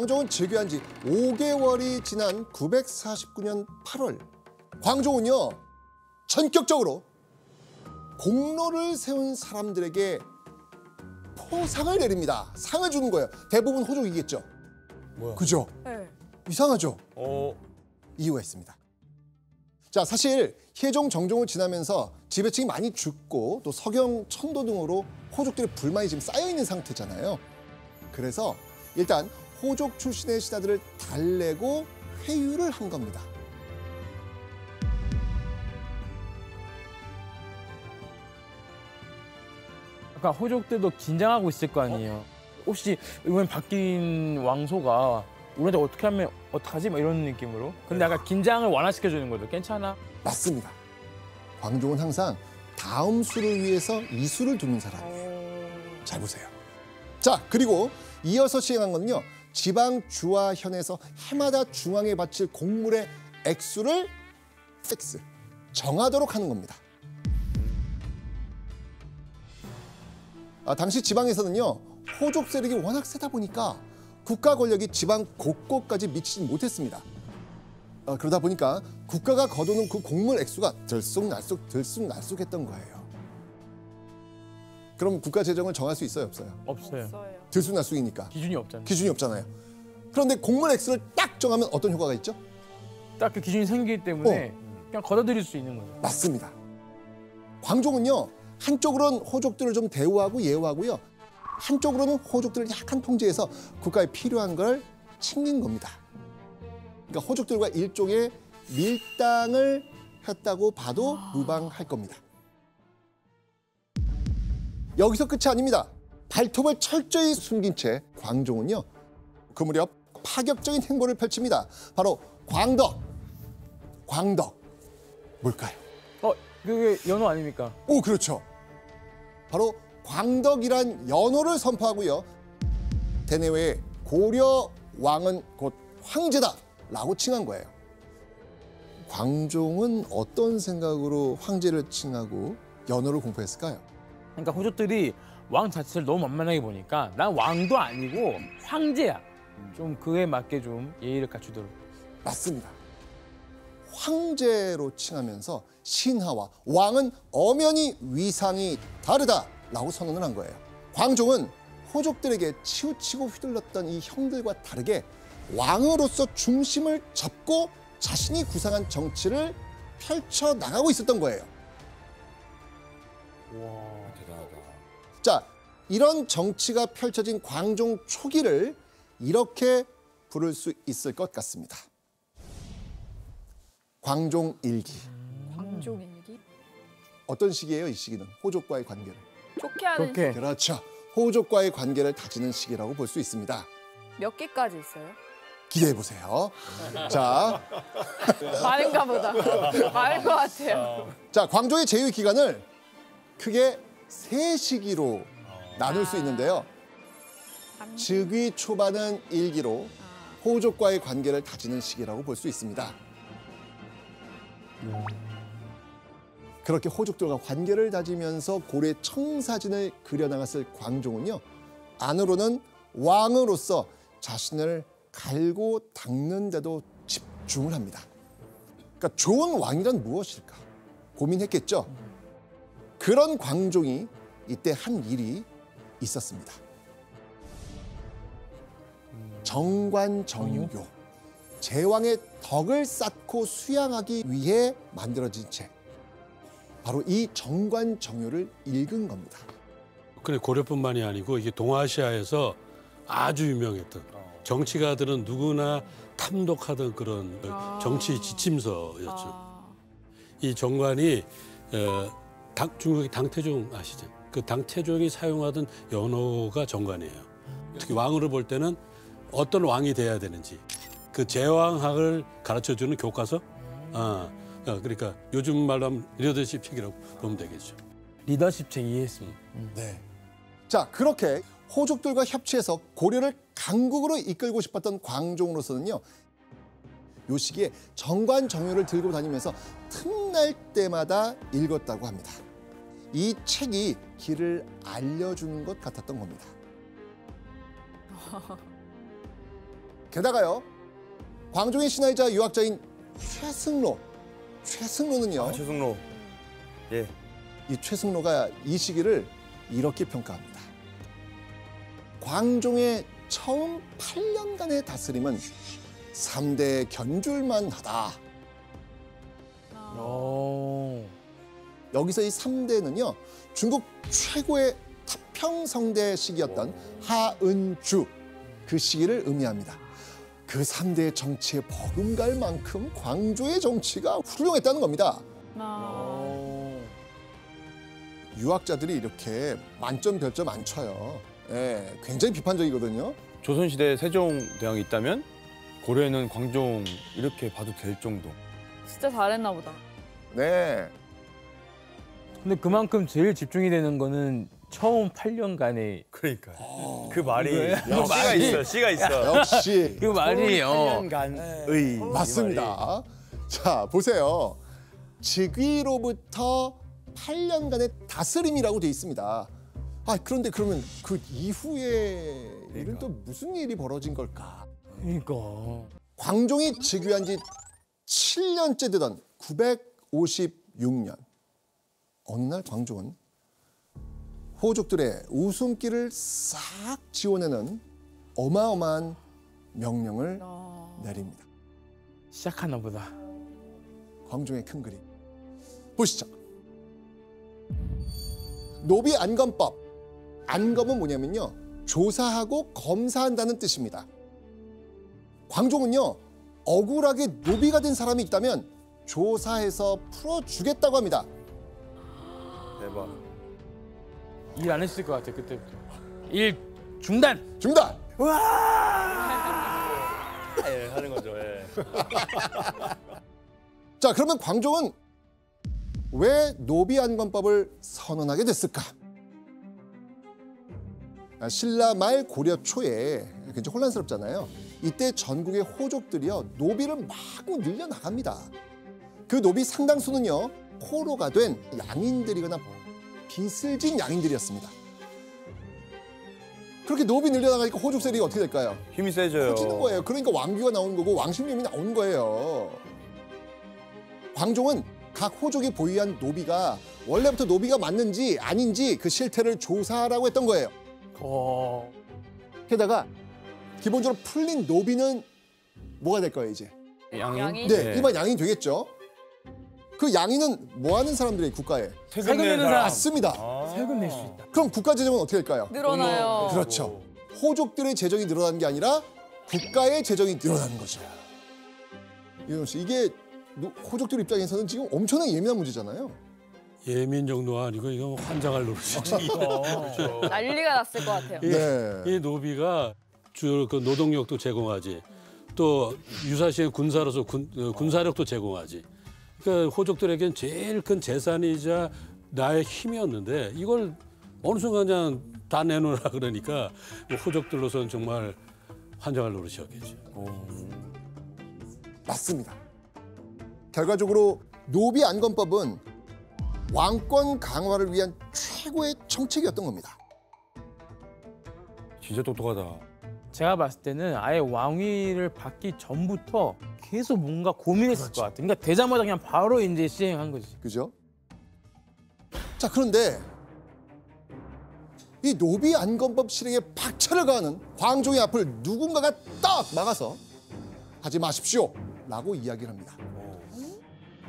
광종은 즉위한 지 5개월이 지난 949년 8월 광종은요 전격적으로 공로를 세운 사람들에게 포상을 내립니다. 상을 주는 거예요. 대부분 호족이겠죠. 뭐야? 그죠? 네. 이상하죠? 이유가 있습니다. 자, 사실 희종, 정종을 지나면서 지배층이 많이 죽고 또 서경, 천도 등으로 호족들의 불만이 지금 쌓여 있는 상태잖아요. 그래서 일단 호족 출신의 신하들을 달래고 회유를 한 겁니다. 아까 호족들도 긴장하고 있을 거 아니에요. 혹시 이번 바뀐 왕소가 우리한테 어떻게 하면 어떡하지? 막 이런 느낌으로. 근데 약간 긴장을 완화시켜주는 거죠. 괜찮아? 맞습니다. 광종은 항상 다음 수를 위해서 이 수를 두는 사람이에요. 잘 보세요. 자, 그리고 이어서 시행한 건요. 지방 주와 현에서 해마다 중앙에 바칠 곡물의 액수를 픽스, 정하도록 하는 겁니다. 당시 지방에서는요. 호족 세력이 워낙 세다 보니까 국가 권력이 지방 곳곳까지 미치지 못했습니다. 그러다 보니까 국가가 거두는 그 곡물 액수가 들쑥날쑥했던 거예요. 그럼 국가 재정을 정할 수 있어요, 없어요? 없어요. 들쑥날쑥이니까. 기준이 없잖아요. 기준이 없잖아요. 그런데 곡물 액수를 딱 정하면 어떤 효과가 있죠? 딱 그 기준이 생기기 때문에 그냥 걷어들일 수 있는 거죠. 맞습니다. 광종은요. 한쪽으로는 호족들을 좀 대우하고 예우하고요. 한쪽으로는 호족들을 약간 통제해서 국가에 필요한 걸 챙긴 겁니다. 그러니까 호족들과 일종의 밀당을 했다고 봐도 무방할 겁니다. 여기서 끝이 아닙니다. 발톱을 철저히 숨긴 채 광종은요. 그 무렵 파격적인 행보를 펼칩니다. 바로 광덕. 뭘까요? 그게 연호 아닙니까? 오, 그렇죠. 바로 광덕이란 연호를 선포하고요. 대내외에 고려 왕은 곧 황제다라고 칭한 거예요. 광종은 어떤 생각으로 황제를 칭하고 연호를 공포했을까요? 그러니까 호족들이 왕 자체를 너무 만만하게 보니까 난 왕도 아니고 황제야. 좀 그에 맞게 좀 예의를 갖추도록. 맞습니다. 황제로 칭하면서 신하와 왕은 엄연히 위상이 다르다라고 선언을 한 거예요. 광종은 호족들에게 치우치고 휘둘렀던 이 형들과 다르게 왕으로서 중심을 잡고 자신이 구상한 정치를 펼쳐나가고 있었던 거예요. 와, 대단하다. 자, 이런 정치가 펼쳐진 광종 초기를 이렇게 부를 수 있을 것 같습니다. 광종일기. 광종일기? 어떤 시기예요, 이 시기는? 호족과의 관계를. 좋게 하는 좋게. 그렇죠. 호족과의 관계를 다지는 시기라고 볼 수 있습니다. 몇 개까지 있어요? 기대해 보세요. 자, 많은가 보다. 많을 것 같아요. 자, 광종의 제위 기간을 크게 세 시기로 나눌 수 있는데요. 즉위 초반은 일기로 호족과의 관계를 다지는 시기라고 볼 수 있습니다. 그렇게 호족들과 관계를 다지면서 고래 청사진을 그려나갔을 광종은요. 안으로는 왕으로서 자신을 갈고 닦는 데도 집중을 합니다. 그러니까 좋은 왕이란 무엇일까 고민했겠죠. 그런 광종이 이때 한 일이 있었습니다. 정관정요. 제왕의 덕을 쌓고 수양하기 위해 만들어진 책. 바로 이 정관정요를 읽은 겁니다. 근데 고려뿐만이 아니고 이게 동아시아에서 아주 유명했던 정치가들은 누구나 탐독하던 그런 정치 지침서였죠. 이 정관이 중국의 당태종 아시죠? 그 당태종이 사용하던 연호가 정관이에요. 특히 왕으로 볼 때는 어떤 왕이 돼야 되는지 그 제왕학을 가르쳐주는 교과서. 그러니까 요즘 말로 하면 리더십 책이라고 보면 되겠죠. 리더십 책 이해했습니다. 네. 자, 그렇게 호족들과 협치해서 고려를 강국으로 이끌고 싶었던 광종으로서는요. 요 시기에 정관정요를 들고 다니면서 틈날 때마다 읽었다고 합니다. 이 책이 길을 알려주는 것 같았던 겁니다. 게다가요, 광종의 신하이자 유학자인 최승로는요. 최승로. 예. 이 최승로가 이 시기를 이렇게 평가합니다. 광종의 처음 8년간의 다스림은 3대 견줄만 하다. 여기서 이 3대는요, 중국 최고의 태평성대 시기였던 하은주, 그 시기를 의미합니다. 그 3대의 정치에 버금갈 만큼 광조의 정치가 훌륭했다는 겁니다. 유학자들이 이렇게 만점 별점 안 쳐요. 예, 굉장히 비판적이거든요. 조선시대에 세종대왕이 있다면 고려에는 광종 이렇게 봐도 될 정도. 진짜 잘했나 보다. 네. 근데 그만큼 제일 집중이 되는 거는 처음 8년간의 그러니까 그 말이 말이- 씨가 있어. 역시 그 말이에요. 8년간의 맞습니다. 자, 보세요. 즉위로부터 8년간의 다스림이라고 돼 있습니다. 아, 그런데 그러면 그 이후에 일은 또 무슨 일이 벌어진 걸까? 그러니까. 광종이 즉위한 지 7년째 되던 956년, 어느 날 광종은 호족들의 웃음기를 싹 지워내는 어마어마한 명령을 내립니다. 시작하나 보다. 광종의 큰 그림 보시죠. 노비 안검법. 안검은 뭐냐면요, 조사하고 검사한다는 뜻입니다. 광종은요, 억울하게 노비가 된 사람이 있다면 조사해서 풀어주겠다고 합니다. 대박. 일 안 했을 것 같아 그때부터. 일 중단. 중단. 예, 하는 거죠. 예. 자, 그러면 광종은 왜 노비 안검법을 선언하게 됐을까? 신라 말 고려 초에 굉장히 혼란스럽잖아요. 이때 전국의 호족들이요, 노비를 마구 늘려나갑니다. 그 노비 상당수는요, 포로가 된 양인들이거나 비슬진 양인들이었습니다. 그렇게 노비 늘려나가니까 호족 세력이 어떻게 될까요? 힘이 세져요. 커지는 거예요. 그러니까 왕비가 나오는 거고 왕십림이 나오는 거예요. 광종은 각 호족이 보유한 노비가 원래부터 노비가 맞는지 아닌지 그 실태를 조사하라고 했던 거예요. 게다가 기본적으로 풀린 노비는 뭐가 될 거예요, 이제? 양인? 네, 일반 양인이 되겠죠. 그 양인은 뭐 하는 사람들이 국가에? 세금 내는 사람. 맞습니다. 세금 낼 수 있다. 그럼 국가 재정은 어떻게 될까요? 늘어나요. 그렇죠. 호족들의 재정이 늘어나는 게 아니라 국가의 재정이 늘어나는 거죠. 이현우 씨, 이게 호족들 입장에서는 지금 엄청나게 예민한 문제잖아요. 예민 정도가 아니고 이거 환장할 노릇이지. 난리가 났을 것 같아요. 네. 이 노비가 주 그 노동력도 제공하지, 또 유사시에 군사로서 군사력도 제공하지. 그러니까 호족들에겐 제일 큰 재산이자 나의 힘이었는데 이걸 어느 순간 그냥 다 내놓으라 그러니까 호족들로서는 정말 환장할 노릇이었겠죠. 맞습니다. 결과적으로 노비 안검법은 왕권 강화를 위한 최고의 정책이었던 겁니다. 진짜 똑똑하다. 제가 봤을 때는 아예 왕위를 받기 전부터 계속 뭔가 고민했을 것 같아요. 그러니까 되자마자 그냥 바로 이제 시행한 거지. 그죠? 자, 그런데 이 노비 안검법 실행에 박차를 가하는 광종의 앞을 누군가가 딱 막아서 하지 마십시오 라고 이야기를 합니다.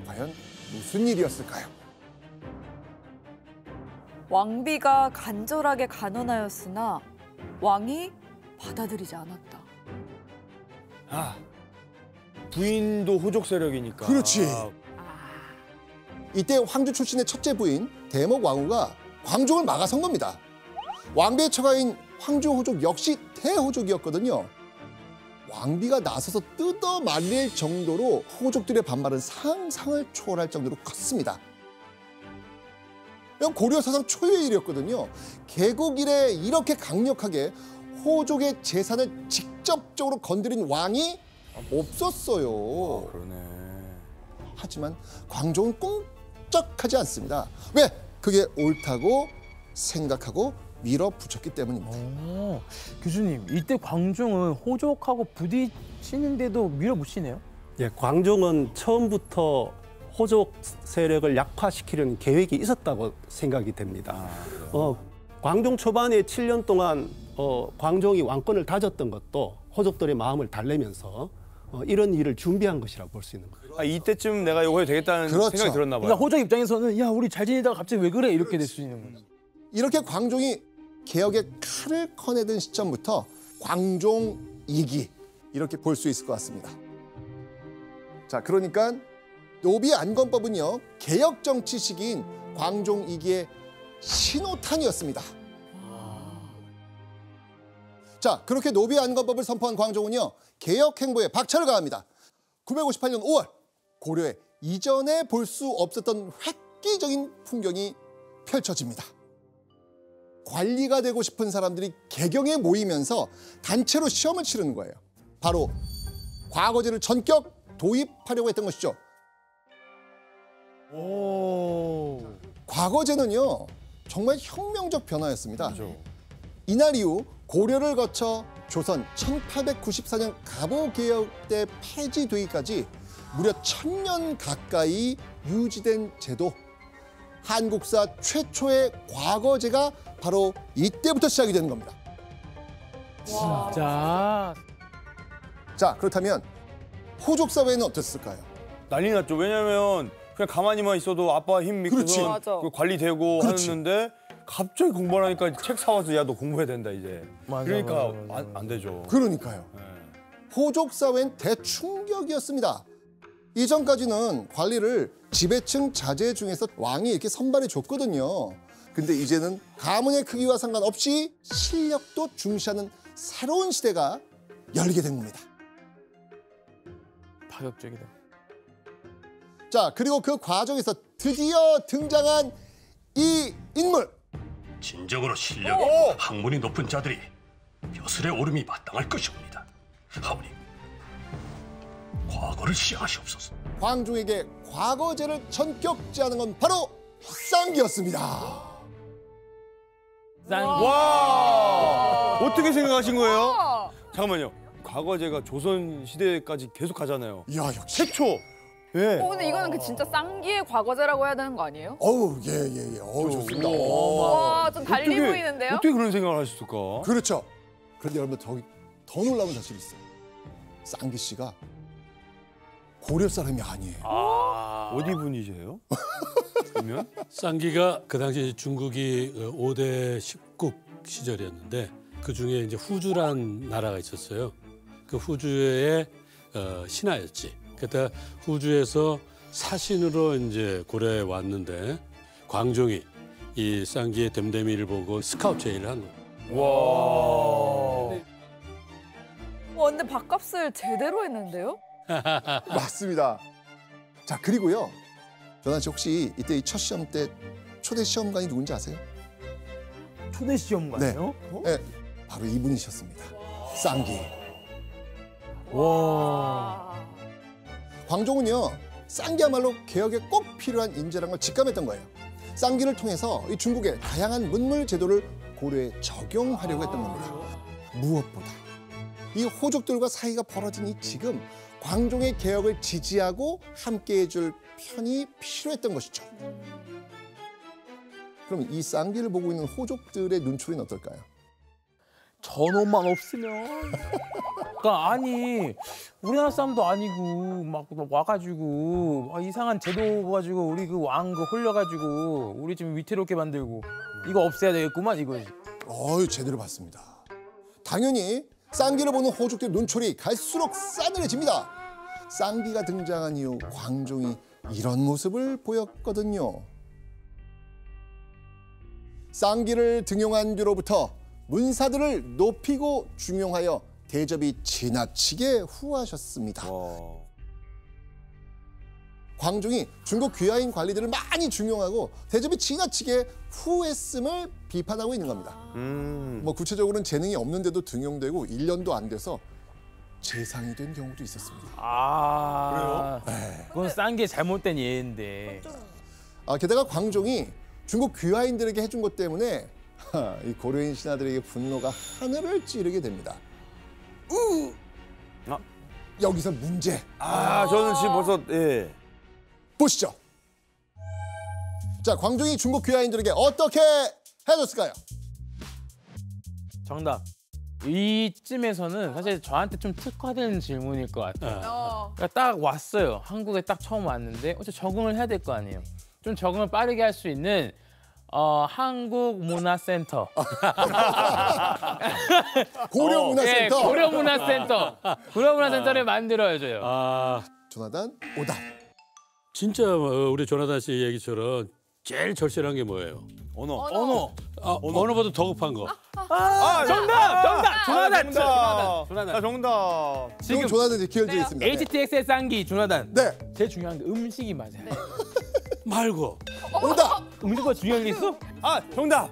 과연 무슨 일이었을까요? 왕비가 간절하게 간언하였으나 왕이 받아들이지 않았다. 아, 부인도 호족 세력이니까. 그렇지. 이때 황주 출신의 첫째 부인 대목 왕후가 광종을 막아선 겁니다. 왕비의 처가인 황주 호족 역시 대호족이었거든요. 왕비가 나서서 뜯어 말릴 정도로 호족들의 반발은 상상을 초월할 정도로 컸습니다. 고려 사상 초유의 일이었거든요. 개국 이래 이렇게 강력하게 호족의 재산을 직접적으로 건드린 왕이 없었어요. 그러네. 하지만 광종은 꼼짝하지 않습니다. 왜? 그게 옳다고 생각하고 밀어붙였기 때문입니다. 교수님, 이때 광종은 호족하고 부딪히는데도 밀어붙이네요? 예, 광종은 처음부터 호족 세력을 약화시키려는 계획이 있었다고 생각이 됩니다. 광종 초반에 7년 동안 광종이 왕권을 다졌던 것도 호족들의 마음을 달래면서 이런 일을 준비한 것이라고 볼 수 있는 거예요. 이때쯤 내가 이거 해도 되겠다는 그렇죠. 생각이 들었나 봐요. 그러니까 호족 입장에서는 야, 우리 잘 지내다가 갑자기 왜 그래? 이렇게 될 수 있는 거죠. 이렇게 광종이 개혁의 칼을 꺼내든 시점부터 광종 2기 이렇게 볼 수 있을 것 같습니다. 자, 그러니까 노비 안건법은요, 개혁 정치 시기인 광종 2기의 신호탄이었습니다. 자, 그렇게 노비 안건법을 선포한 광종은요, 개혁 행보에 박차를 가합니다. 958년 5월, 고려에 이전에 볼 수 없었던 획기적인 풍경이 펼쳐집니다. 관리가 되고 싶은 사람들이 개경에 모이면서 단체로 시험을 치르는 거예요. 바로 과거제를 전격 도입하려고 했던 것이죠. 과거제는요, 정말 혁명적 변화였습니다. 그렇죠. 이날 이후 고려를 거쳐 조선 1894년 갑오개혁 때 폐지되기까지 무려 1000년 가까이 유지된 제도, 한국사 최초의 과거제가 바로 이때부터 시작이 되는 겁니다. 진짜. 자, 그렇다면 호족 사회는 어땠을까요? 난리 났죠. 왜냐면 그냥 가만히만 있어도 아빠 힘 그렇지. 믿고서 맞아. 그 관리되고 그렇지. 하는데 갑자기 공부를 하니까 책 사와서 야 너 공부해야 된다 이제. 맞아, 그러니까 맞아. 안 되죠. 그러니까요. 네. 호족 사회는 대충격이었습니다. 이전까지는 관리를 지배층 자제 중에서 왕이 이렇게 선발해 줬거든요. 근데 이제는 가문의 크기와 상관없이 실력도 중시하는 새로운 시대가 열리게 된 겁니다. 파격적이다. 자, 그리고 그 과정에서 드디어 등장한 이 인물. 진정으로 실력이 학문이 높은 자들이 벼슬에 오름이 마땅할 것이옵니다. 하오님, 과거를 시하시옵소서. 광종에게 과거제를 전격 제하는 건 바로 쌍기였습니다. 와 어떻게 생각하신 거예요? 어. 잠깐만요. 과거제가 조선 시대까지 계속 가잖아요. 이야, 역시. 최초. 예. 근데 이거는 그 진짜 쌍기의 과거제라고 해야 되는 거 아니에요? 어우, 예. 어우, 좋습니다. 와, 좀 달리 어떻게- 보이는데요? 어떻게 그런 생각을 하셨을까? 그렇죠. 그런데 여러분 더 놀라운 사실이 있어요. 쌍기 씨가 고려 사람이 아니에요. 어디 분이세요? 그러면? 쌍기가 그 당시 중국이 5대 십국 시절이었는데 그 중에 이제 후주란 나라가 있었어요. 그 후주의 신하였지. 그때 후주에서 사신으로 이제 고려에 왔는데 광종이 이 쌍기의 됨됨이를 보고 스카우트 제의를 한 거예요. 와. 와, 근데 밥값을 제대로 했는데요? 맞습니다. 자, 그리고요. 변환 씨 혹시 이때 이 첫 시험 때 초대 시험관이 누군지 아세요? 초대 시험관이요? 네, 바로 이분이셨습니다. 쌍기. 와. 광종은요, 쌍기야말로 개혁에 꼭 필요한 인재라는 걸 직감했던 거예요. 쌍기를 통해서 이 중국의 다양한 문물 제도를 고려에 적용하려고 했던 겁니다. 무엇보다 이 호족들과 사이가 벌어진 이 지금 광종의 개혁을 지지하고 함께해줄 편이 필요했던 것이죠. 그럼 이 쌍기를 보고 있는 호족들의 눈초리는 어떨까요? 저놈만 없으면. 그러니까 아니 우리나라 사람도 아니고 막 와가지고 이상한 제도 가지고 우리 그 왕 그 홀려가지고 우리 좀 위태롭게 만들고 이거 없애야 되겠구만 이거지. 제대로 봤습니다. 당연히 쌍기를 보는 호족들의 눈초리 갈수록 싸늘해집니다. 쌍기가 등장한 이후 광종이 이런 모습을 보였거든요. 쌍기를 등용한 뒤로부터 문사들을 높이고 중용하여 대접이 지나치게 후하셨습니다. 와. 광종이 중국 귀하인 관리들을 많이 중용하고 대접이 지나치게 후했음을 비판하고 있는 겁니다. 뭐 구체적으로는 재능이 없는데도 등용되고 1년도 안 돼서 재상이 된 경우도 있었습니다. 아 그래요? 그건 싼 게 잘못된 예인데. 게다가 광종이 중국 귀하인들에게 해준 것 때문에 이 고려인 신하들에게 분노가 하늘을 찌르게 됩니다. 아. 여기서 문제 저는 지금 벌써 예. 보시죠. 자, 광종이 중국 귀하인들에게 어떻게 해줬을까요? 정답. 이쯤에서는 사실 저한테 좀 특화된 질문일 것 같아요. 그러니까 딱 왔어요. 한국에 딱 처음 왔는데 어차피 적응을 해야 될 거 아니에요. 좀 적응을 빠르게 할 수 있는 한국문화센터. 고려문화센터. 네, 고려문화센터. 고려문화센터를 만들어줘요. 조나단 오답. 진짜 우리 조나단 씨 얘기처럼 제일 절실한 게 뭐예요? 언어. 언어보다 더 급한 거. 정답! 조나단! 조나단. 정답. 지금 조나단 이제 기울져 있습니다. HTX의 쌍기 조나단. 네. 제일 중요한 게 음식이 맞아요. 말고. 오답. 음식보다 중요한 게 있어? 정답.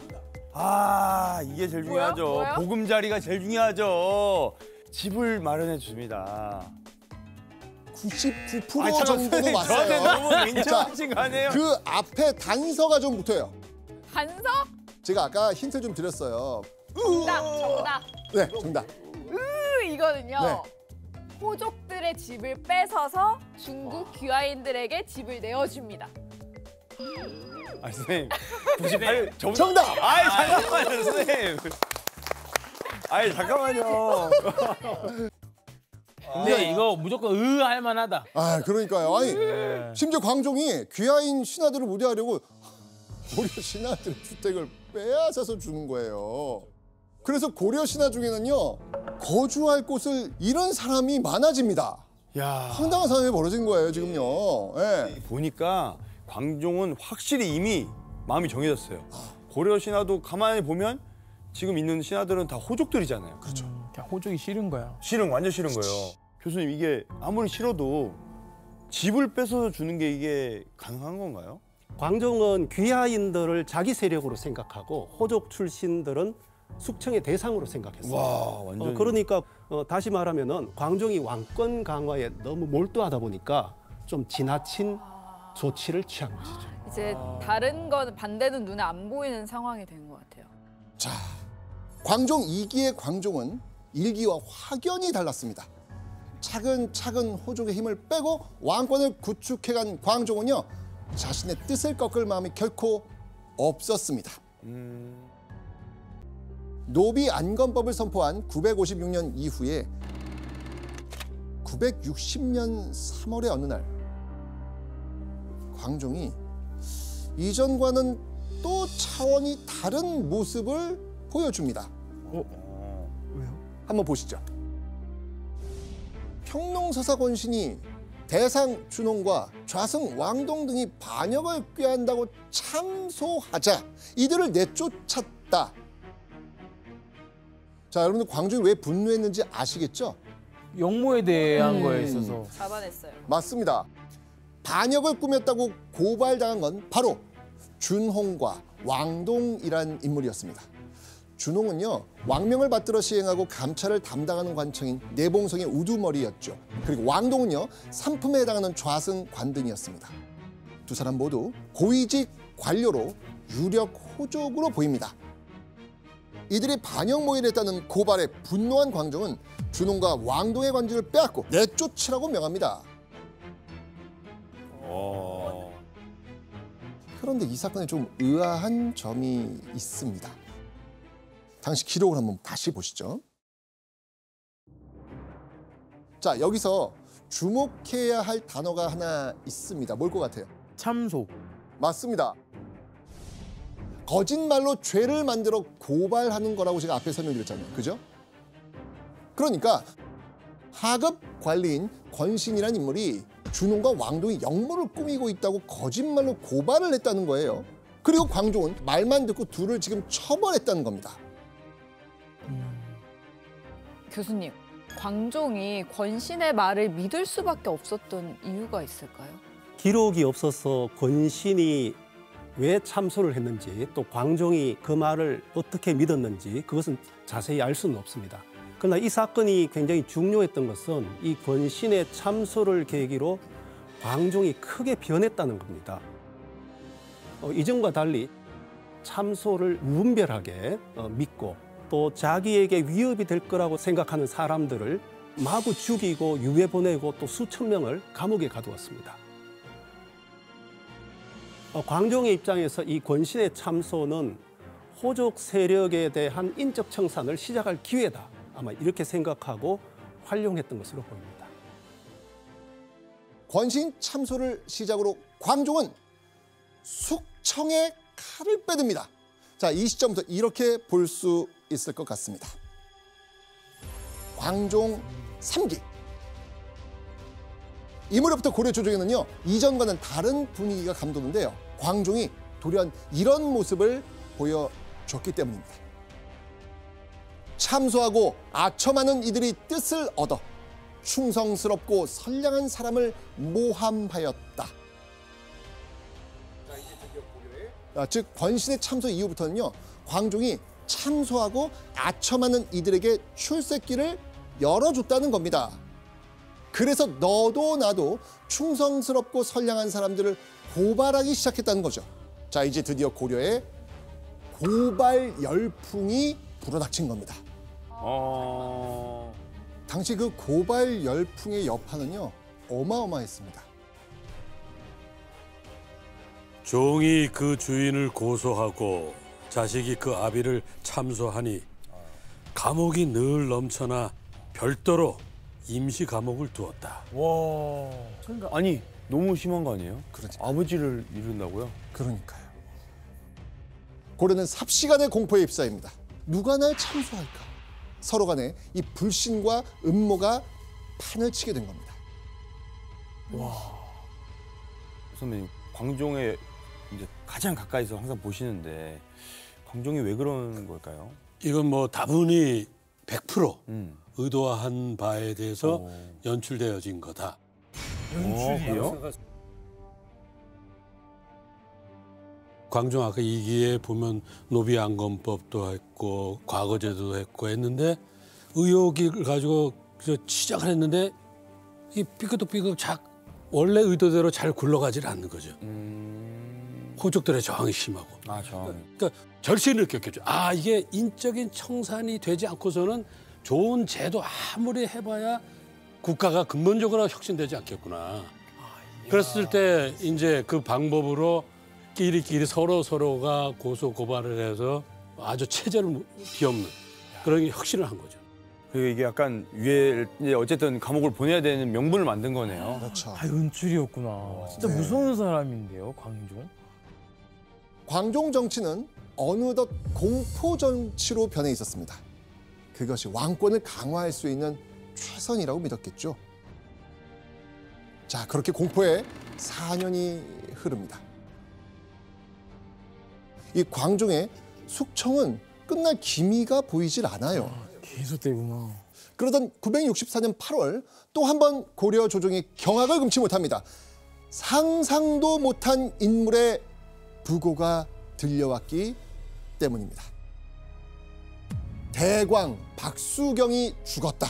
이게 제일 중요하죠. 뭐야? 보금자리가 제일 중요하죠. 집을 마련해 줍니다. 99% 정도는 왔어요. 저한테 너무 괜찮으신 거 아니에요? 그 앞에 단서가 좀 붙어요. 단서? 제가 아까 힌트 좀 드렸어요. 정답. 네, 정답. 이거는요. 네. 호족들의 집을 뺏어서 중국 귀하인들에게 집을 내어줍니다. 선생님. 98. 정답. 잠깐만요, 선생님. 잠깐만요. 근데 이거 무조건 할 만하다. 그러니까요. 아니, 심지어 광종이 귀하인 신하들을 무대하려고 고려 신하들의 주택을 빼앗아서 주는 거예요. 그래서 고려 신하 중에는요, 거주할 곳을 잃은 사람이 많아집니다. 야. 황당한 상황이 벌어진 거예요, 지금요. 예. 보니까 광종은 확실히 이미 마음이 정해졌어요. 고려 신하도 가만히 보면 지금 있는 신하들은 다 호족들이잖아요. 그렇죠. 그냥 호족이 싫은 거야. 완전 싫은 거예요. 교수님, 이게 아무리 싫어도 집을 뺏어서 주는 게 이게 가능한 건가요? 광종은 귀하인들을 자기 세력으로 생각하고 호족 출신들은 숙청의 대상으로 생각했어요. 완전. 그러니까 다시 말하면은 광종이 왕권 강화에 너무 몰두하다 보니까 좀 지나친 조치를 취한 것이죠. 이제 다른 건 반대는 눈에 안 보이는 상황이 된 것 같아요. 자, 광종 2기의 광종은 1기와 확연히 달랐습니다. 차근차근 호족의 힘을 빼고 왕권을 구축해간 광종은요, 자신의 뜻을 꺾을 마음이 결코 없었습니다. 노비 안건법을 선포한 956년 이후에 960년 3월의 어느 날 광종이 이전과는 또 차원이 다른 모습을 보여줍니다. 왜요? 한번 보시죠. 평농서사 권신이 대상 준홍과 좌승 왕동 등이 반역을 꾀한다고 참소하자 이들을 내쫓았다. 자, 여러분들 광종이 왜 분노했는지 아시겠죠? 용모에 대한 거에 있어서. 잡아냈어요. 맞습니다. 반역을 꾸몄다고 고발당한 건 바로 준홍과 왕동이란 인물이었습니다. 준홍은요, 왕명을 받들어 시행하고 감찰을 담당하는 관청인 내봉성의 우두머리였죠. 그리고 왕동은요, 삼품에 해당하는 좌승 관등이었습니다. 두 사람 모두 고위직 관료로 유력 호족으로 보입니다. 이들이 반역 모의를 했다는 고발에 분노한 광종은 준홍과 왕동의 관직을 빼앗고 내쫓으라고 명합니다. 그런데 이 사건에 좀 의아한 점이 있습니다. 당시 기록을 한번 다시 보시죠. 자, 여기서 주목해야 할 단어가 하나 있습니다. 뭘 것 같아요? 참소. 맞습니다. 거짓말로 죄를 만들어 고발하는 거라고 제가 앞에 설명드렸잖아요. 그죠? 그러니까 하급 관리인 권신이라는 인물이 준홍과 왕동이 역모를 꾸미고 있다고 거짓말로 고발을 했다는 거예요. 그리고 광종은 말만 듣고 둘을 지금 처벌했다는 겁니다. 교수님, 광종이 권신의 말을 믿을 수밖에 없었던 이유가 있을까요? 기록이 없어서 권신이 왜 참소를 했는지 또 광종이 그 말을 어떻게 믿었는지 그것은 자세히 알 수는 없습니다. 그러나 이 사건이 굉장히 중요했던 것은 이 권신의 참소를 계기로 광종이 크게 변했다는 겁니다. 이전과 달리 참소를 무분별하게 믿고 또 자기에게 위협이 될 거라고 생각하는 사람들을 마구 죽이고 유해 보내고 또 수천 명을 감옥에 가두었습니다. 광종의 입장에서 이 권신의 참소는 호족 세력에 대한 인적 청산을 시작할 기회다. 아마 이렇게 생각하고 활용했던 것으로 보입니다. 권신 참소를 시작으로 광종은 숙청에 칼을 빼듭니다. 자, 이 시점부터 이렇게 볼 수 있을 것 같습니다. 광종 3기. 이 무렵부터 고려 조정에는요, 이전과는 다른 분위기가 감도는데요. 광종이 돌연 이런 모습을 보여줬기 때문입니다. 참소하고 아첨하는 이들이 뜻을 얻어 충성스럽고 선량한 사람을 모함하였다. 즉 권신의 참소 이후부터는요, 광종이 참소하고 아첨하는 이들에게 출세길을 열어줬다는 겁니다. 그래서 너도 나도 충성스럽고 선량한 사람들을 고발하기 시작했다는 거죠. 자, 이제 드디어 고려에 고발 열풍이 불어닥친 겁니다. 당시 그 고발 열풍의 여파는요, 어마어마했습니다. 종이 그 주인을 고소하고 자식이 그 아비를 참소하니 감옥이 늘 넘쳐나 별도로 임시 감옥을 두었다. 와. 아니 너무 심한 거 아니에요? 그러니까요. 아버지를 잃는다고요? 그러니까요. 고려는 삽시간의 공포에 휩싸입니다. 누가 날 참소할까? 서로 간에 이 불신과 음모가 판을 치게 된 겁니다. 선배님, 광종의 이제 가장 가까이서 항상 보시는데 광종이 왜 그런 걸까요? 이건 뭐 다분히 100% 의도한 바에 대해서 연출되어진 거다. 연출이요? 광종 아까 2기에 보면 노비안검법도 했고 과거제도도 했고 했는데 의혹을 가지고 시작을 했는데 이 삐끗삐끗 원래 의도대로 잘 굴러가질 않는 거죠. 호족들의 저항이 심하고. 그러니까 절실을 느꼈겠죠. 아, 이게 인적인 청산이 되지 않고서는 좋은 제도 아무리 해봐야 국가가 근본적으로 혁신되지 않겠구나. 그랬을 때 이제 그 방법으로 끼리끼리 서로가 고소 고발을 해서 아주 체제를 뒤엎는 그런 혁신을 한 거죠. 그리고 이게 약간 위에 이제 어쨌든 감옥을 보내야 되는 명분을 만든 거네요. 그렇죠. 아, 연출이었구나. 진짜 네. 무서운 사람인데요, 광종. 광종 정치는 어느덧 공포 정치로 변해 있었습니다. 그것이 왕권을 강화할 수 있는 최선이라고 믿었겠죠. 자, 그렇게 공포의 4년이 흐릅니다. 이 광종의 숙청은 끝날 기미가 보이질 않아요. 계속 되구나. 그러던 964년 8월 또 한 번 고려 조정이 경악을 금치 못합니다. 상상도 못한 인물의 부고가 들려왔기 때문입니다. 대광 박수경이 죽었다.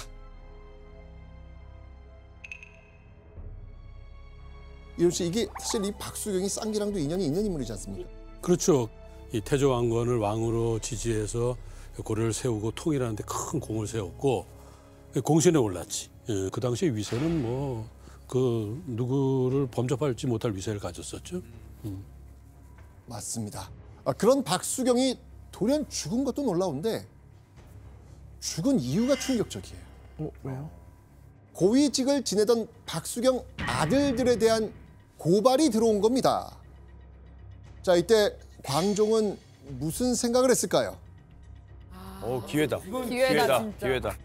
이현 씨, 이게 사실 이 박수경이 쌍기랑도 인연이 있는 인물이지 않습니까? 그렇죠. 이 태조 왕건을 왕으로 지지해서 고려를 세우고 통일하는 데 큰 공을 세웠고 공신에 올랐지. 그 당시 위세는 뭐 그 누구를 범접할지 못할 위세를 가졌었죠. 맞습니다. 그런 박수경이 돌연 죽은 것도 놀라운데 죽은 이유가 충격적이에요. 왜요? 고위직을 지내던 박수경 아들들에 대한 고발이 들어온 겁니다. 자, 이때 광종은 무슨 생각을 했을까요? 기회다. 기회다, 진짜. 기회다.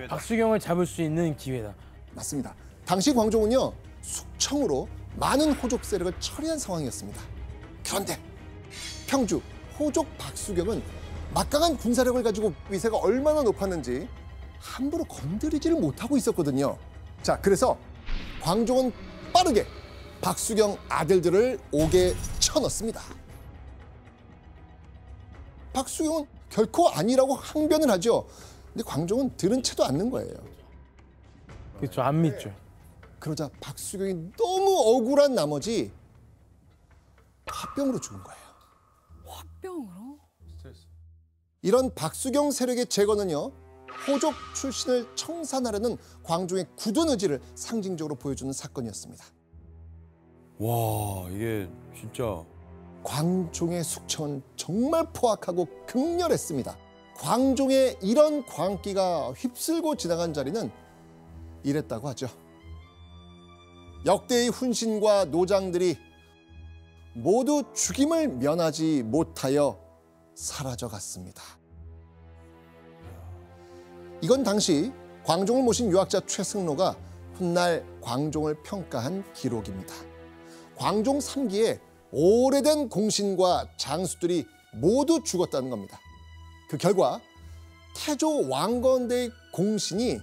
박수경을 잡을 수 있는 기회다. 맞습니다. 당시 광종은요, 숙청으로 많은 호족 세력을 처리한 상황이었습니다. 그런데 평주 호족 박수경은 막강한 군사력을 가지고 위세가 얼마나 높았는지 함부로 건드리지를 못하고 있었거든요. 자, 그래서 광종은 빠르게 박수경 아들들을 옥에 쳐넣습니다. 박수경은 결코 아니라고 항변을 하죠. 근데 광종은 들은 채도 않는 거예요. 그렇죠, 안 믿죠. 그러자 박수경이 너무 억울한 나머지 화병으로 죽은 거예요. 화병으로? 이런 박수경 세력의 제거는요, 호족 출신을 청산하려는 광종의 굳은 의지를 상징적으로 보여주는 사건이었습니다. 와, 이게 진짜 광종의 숙청은 정말 포악하고 극렬했습니다. 광종의 이런 광기가 휩쓸고 지나간 자리는 이랬다고 하죠. 역대의 훈신과 노장들이 모두 죽임을 면하지 못하여 사라져갔습니다. 이건 당시 광종을 모신 유학자 최승로가 훗날 광종을 평가한 기록입니다. 광종 3기에 오래된 공신과 장수들이 모두 죽었다는 겁니다. 그 결과 태조 왕건대의 공신이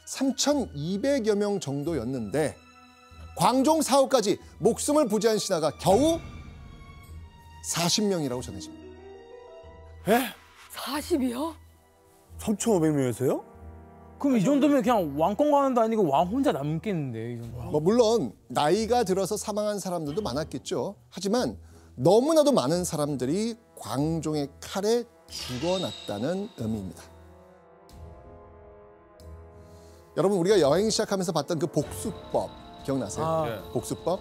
3,200여 명 정도였는데 광종 사후까지 목숨을 부지한 신하가 겨우 40명이라고 전해집니다. 에? 40이요? 3,500명이었어요? 그럼 이 정도면 그냥 왕권 가는도 아니고 왕 혼자 남겠는데, 이 정도. 물론 나이가 들어서 사망한 사람들도 많았겠죠. 하지만 너무나도 많은 사람들이 광종의 칼에 죽어났다는 의미입니다. 여러분, 우리가 여행 시작하면서 봤던 그 복수법 기억나세요? 복수법?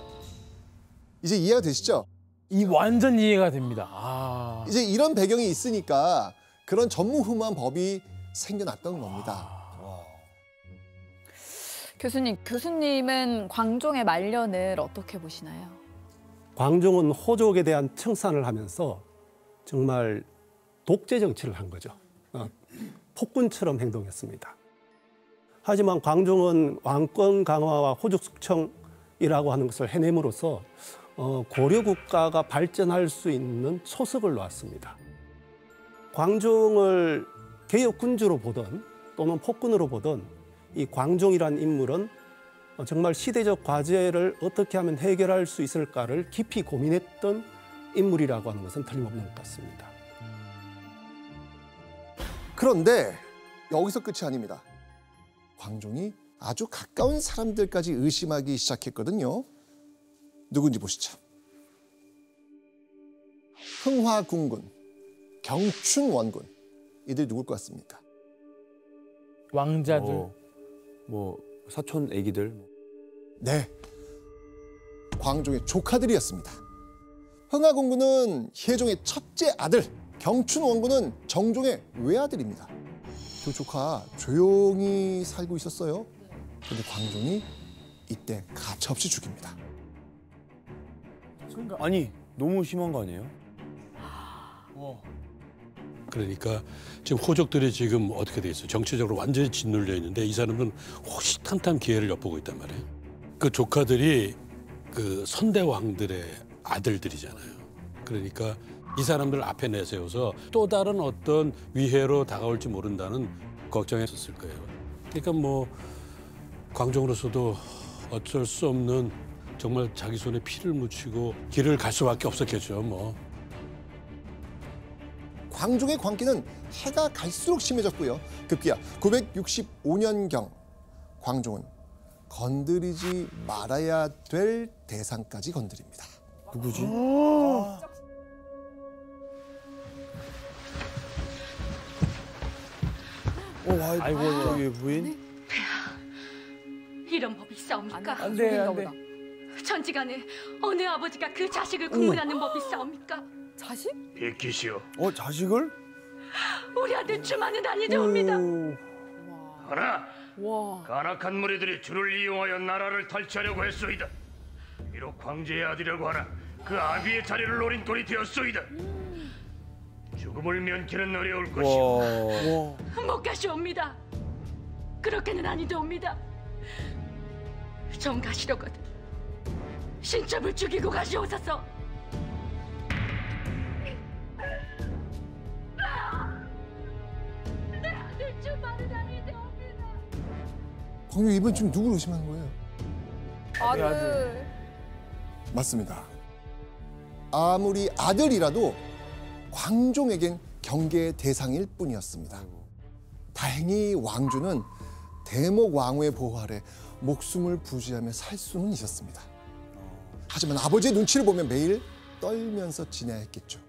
이제 이해가 되시죠? 이 완전 이해가 됩니다. 이제 이런 배경이 있으니까 그런 전무후무한 법이 생겨났던 겁니다. 교수님은 광종의 말년을 어떻게 보시나요? 광종은 호족에 대한 청산을 하면서 정말 독재 정치를 한 거죠. 폭군처럼 행동했습니다. 하지만 광종은 왕권 강화와 호족 숙청이라고 하는 것을 해냄으로써 고려 국가가 발전할 수 있는 초석을 놓았습니다. 광종을 개혁 군주로 보든 또는 폭군으로 보든 이 광종이란 인물은 정말 시대적 과제를 어떻게 하면 해결할 수 있을까를 깊이 고민했던 인물이라고 하는 것은 틀림없는 것 같습니다. 그런데 여기서 끝이 아닙니다. 광종이 아주 가까운 사람들까지 의심하기 시작했거든요. 누군지 보시죠. 흥화군군, 경춘원군, 이들 누굴 것 같습니까? 왕자들. 사촌 애기들. 네, 광종의 조카들이었습니다. 흥화군군은 혜종의 첫째 아들, 경춘원군은 정종의 외아들입니다. 두 조카 조용히 살고 있었어요. 그런데 광종이 이때 가차없이 죽입니다. 아니, 너무 심한 거 아니에요? 그러니까 지금 호족들이 지금 어떻게 돼 있어요? 정치적으로 완전히 짓눌려 있는데 이 사람은 호시탐탐 기회를 엿보고 있단 말이에요. 그 조카들이 그 선대왕들의 아들들이잖아요. 그러니까 이 사람들 앞에 내세워서 또 다른 어떤 위해로 다가올지 모른다는 걱정했었을 거예요. 그러니까 뭐 광종으로서도 어쩔 수 없는 정말 자기 손에 피를 묻히고 길을 갈 수밖에 없었겠죠. 뭐. 광종의 광기는 해가 갈수록 심해졌고요. 급기야 965년경 광종은 건드리지 말아야 될 대상까지 건드립니다. 누구지? 아이고, 저기 부인? 이런 법이 있사옵니까? 안 돼, 안 돼. 천지간에 어느 아버지가 그 자식을 국문하는 법이 있사옵니까? 자식? 비키시오. 자식을? 우리 아들 주만은 아니되옵니다. 하나, 와. 간악한 무리들이 주를 이용하여 나라를 탈취하려고 했소이다. 비록 황제의 아들이라고 하나 그 아비의 자리를 노린 꼴이 되었소이다. 죽음을 면키는 어려울 것이오. 못 가시옵니다. 그렇게는 아니되옵니다. 좀 가시려거든 신첩을 죽이고 가시옵소서. 내 아들 주만은 아니되옵니다. 광종 이번 지금 누구를 의심하는 거예요? 아들. 맞습니다. 아무리 아들이라도 광종에겐 경계의 대상일 뿐이었습니다. 다행히 왕주는 대목 왕후의 보호 아래 목숨을 부지하며 살 수는 있었습니다. 하지만 아버지의 눈치를 보며 매일 떨면서 지내야 했겠죠.